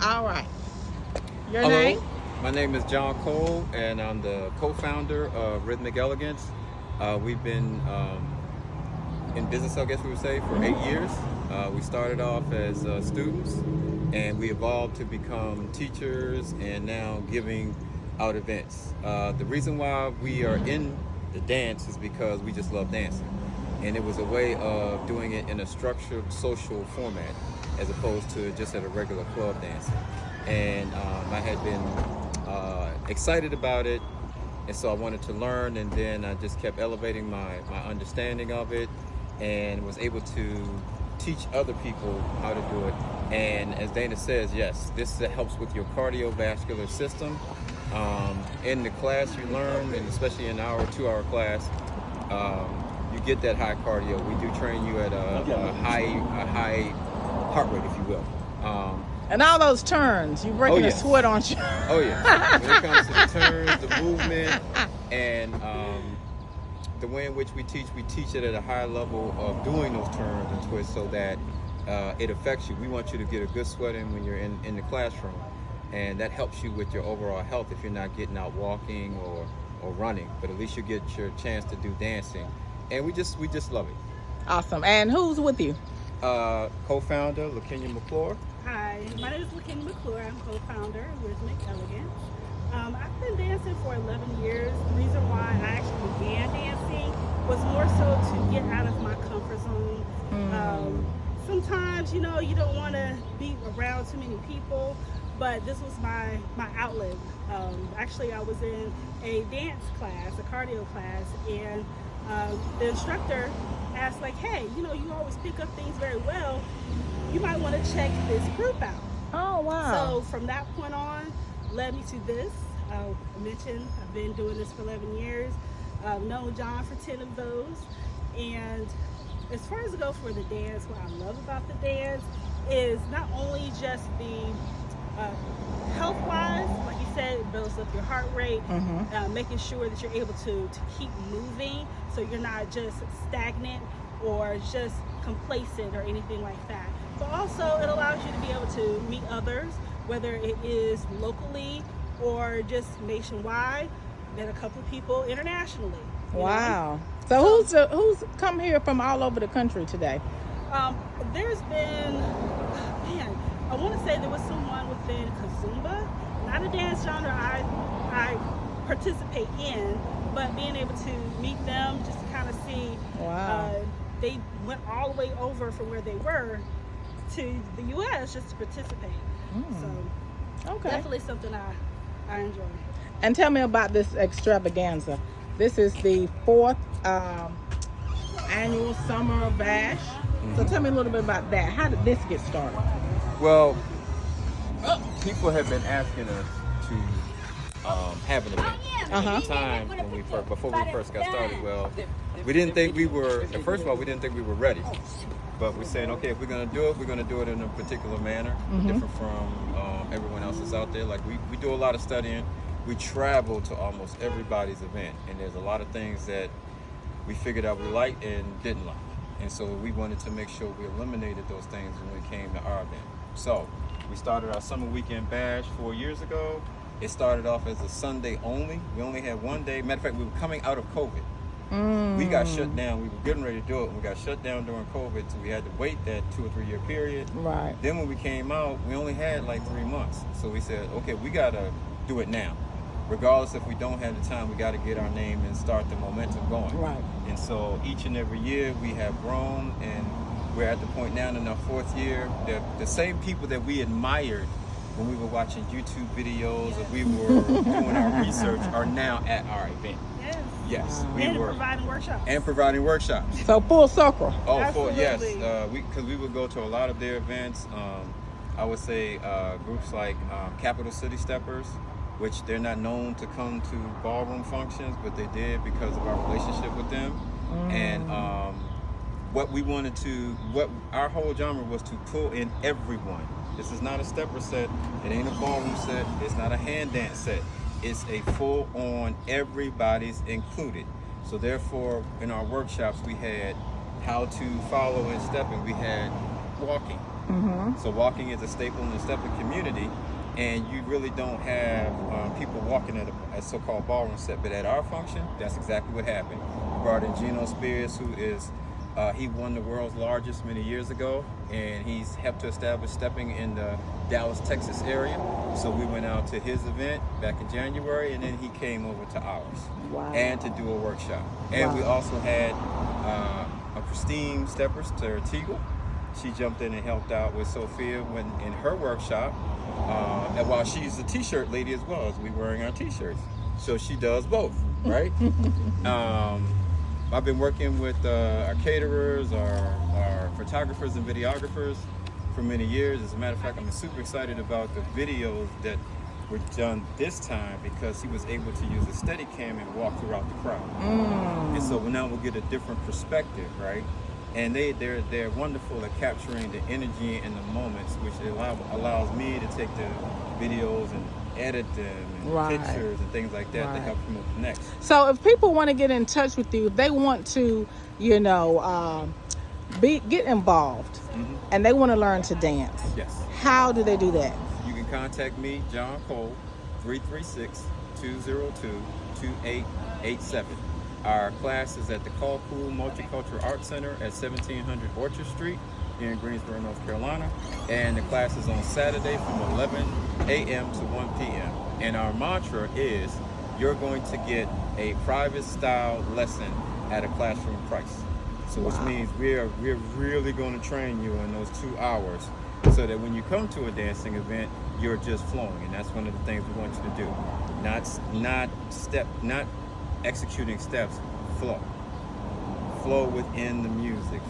All right. Your Hello, name? my name is John Cole, and I'm the co-founder of Rhythmic Elegance. We've been in business, I guess we would say, for 8 years. We started off as students, and we evolved to become teachers, and now giving out events. The reason why we are in the dance is because we just love dancing, and it was a way of doing it in a structured social format, as opposed to just at a regular club dancing. And I had been excited about it, and so I wanted to learn, and then I just kept elevating my understanding of it, and was able to teach other people how to do it. And as Dana says, yes, this helps with your cardiovascular system. In the class you learn, and especially in our 2-hour class, you get that high cardio. We do train you at a high heart rate, if you will. And all those turns, you breaking yes. a sweat on you. Oh yeah, when it comes to the turns, the movement, and the way in which we teach it at a high level of doing those turns and twists so that it affects you. We want you to get a good sweat in when you're in the classroom, and that helps you with your overall health if you're not getting out walking or running, but at least you get your chance to do dancing, and we just love it. Awesome. And who's with you? Co-founder LaKenya McClure. Hi, my name is LaKenya McClure. I'm co-founder of Rhythmic Elegance. I've been dancing for 11 years. The reason why I actually began dancing was more so to get out of my comfort zone. Sometimes, you don't want to be around too many people, but this was my outlet. Actually, I was in a dance class, a cardio class, and the instructor asked, like, hey, you always pick up things very well. You might want to check this group out. Oh, wow. So from that point on, led me to this. I mentioned I've been doing this for 11 years. I've known John for 10 of those. And as far as I go for the dance, what I love about the dance is not only just the health-wise, like you said, it builds up your heart rate, making sure that you're able to keep moving so you're not just stagnant or just complacent or anything like that. But also it allows you to be able to meet others, whether it is locally or just nationwide, met a couple of people internationally. Wow. So who's come here from all over the country today? There's been, I want to say there was someone within Kazumba, not a dance genre I participate in, but being able to meet them just to kind of see. Wow. They went all the way over from where they were to the U.S. just to participate. So Okay. definitely something I enjoy. And tell me about this extravaganza. This is the 4th annual summer bash. So tell me a little bit about that. How did this get started? Well, people have been asking us to have an event. At the time when before we first got started, we didn't think we were. First of all, we didn't think we were ready. But we're saying, okay, if we're gonna do it, we're gonna do it in a particular manner, different from everyone else that's out there. Like we do a lot of studying. We travel to almost everybody's event, and there's a lot of things that we figured out we liked and didn't like. And so we wanted to make sure we eliminated those things when it came to our event. So we started our summer weekend bash 4 years ago. It started off as a Sunday only. We only had one day. Matter of fact, we were coming out of COVID. We got shut down. We were getting ready to do it. We got shut down during COVID, so we had to wait that 2 or 3 year period. Right. Then when we came out, we only had like 3 months. So we said, okay, we gotta do it now. Regardless if we don't have the time, we gotta get our name and start the momentum going. Right. And so each and every year we have grown, and we're at the point now in our 4th year that the same people that we admired when we were watching YouTube videos or we were doing our research are now at our event. Yes, we and were providing workshops. and providing workshops. So full circle. Oh, Absolutely. yes, because we would go to a lot of their events. I would say groups like Capital City Steppers, which they're not known to come to ballroom functions, but they did because of our relationship with them. And what our whole genre was to pull in everyone. This is not a stepper set. It ain't a ballroom set. It's not a hand dance set. It's a full-on, everybody's included. So therefore, in our workshops, we had how to follow and stepping. We had walking. So walking is a staple in the stepping community, and you really don't have people walking at a so-called ballroom set. But at our function, that's exactly what happened. We brought in Gino Spears, who is he won the world's largest many years ago, and he's helped to establish stepping in the Dallas, Texas area. So we went out to his event back in January, and then he came over to ours. Wow. And to do a workshop. And we also had a pristine stepper, Sarah Teagle. She jumped in and helped out with Sophia when in her workshop. And while she's a t-shirt lady as well, as we wearing our t-shirts. So she does both, right? I've been working with our caterers, our photographers and videographers for many years. As a matter of fact, I'm super excited about the videos that were done this time because he was able to use a Steadicam and walk throughout the crowd. And so now we'll get a different perspective, right? And they're wonderful at capturing the energy and the moments, which allows me to take the videos and edit them and pictures and things like that to help promote the next. So if people want to get in touch with you, if they want to, you know, get involved and they want to learn to dance, yes, how do they do that? You can contact me, John Cole, 336-202-2887. Our class is at the Call Cool Multicultural Arts Center at 1700 Orchard Street here in Greensboro, North Carolina. And the class is on Saturday from 11 a.m. to 1 p.m. And our mantra is, you're going to get a private style lesson at a classroom price. So which means we're really going to train you in those 2 hours so that when you come to a dancing event, you're just flowing. And that's one of the things we want you to do. Not executing steps, flow within the music,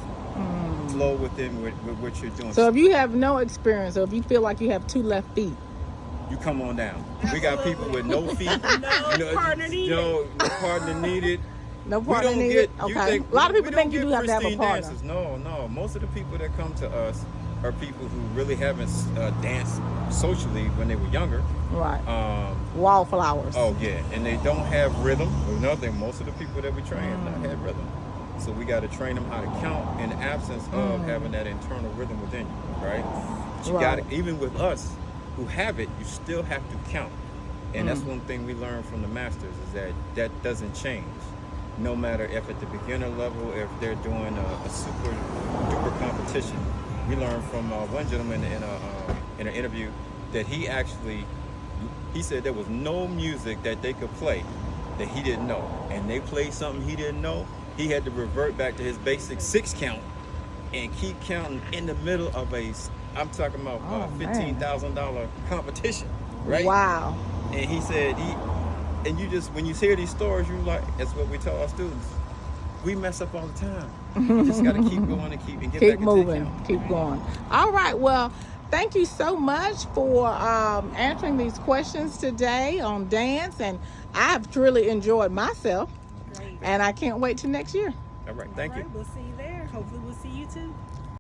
flow within with what you're doing. So if you have no experience, or if you feel like you have 2 left feet, you come on down. We got people with no feet, partner needed. No partner needed. No partner needed. Okay. A lot of people think you do have to have a partner. Dancers. No. Most of the people that come to us are people who really haven't danced socially when they were younger. Right. Wallflowers. Oh yeah, and they don't have rhythm. Another thing, most of the people that we train have not had rhythm. So we got to train them how to count in the absence of having that internal rhythm within you, right? But you got to, even with us who have it, you still have to count. And that's one thing we learned from the masters is that doesn't change. No matter if at the beginner level, if they're doing a super duper competition. We learned from one gentleman in an interview that he said there was no music that they could play that he didn't know. And they played something he didn't know, he had to revert back to his basic 6 count and keep counting in the middle of I'm talking about $15,000 competition, right? Wow. And he said, when you hear these stories, you're like, that's what we tell our students. We mess up all the time. You just got to keep going and get back into moving, the count. keep going. All right, well, thank you so much for answering these questions today on dance, and I've really enjoyed myself. Great. And I can't wait till next year. All right, thank you. We'll see you there. Hopefully we'll see you too.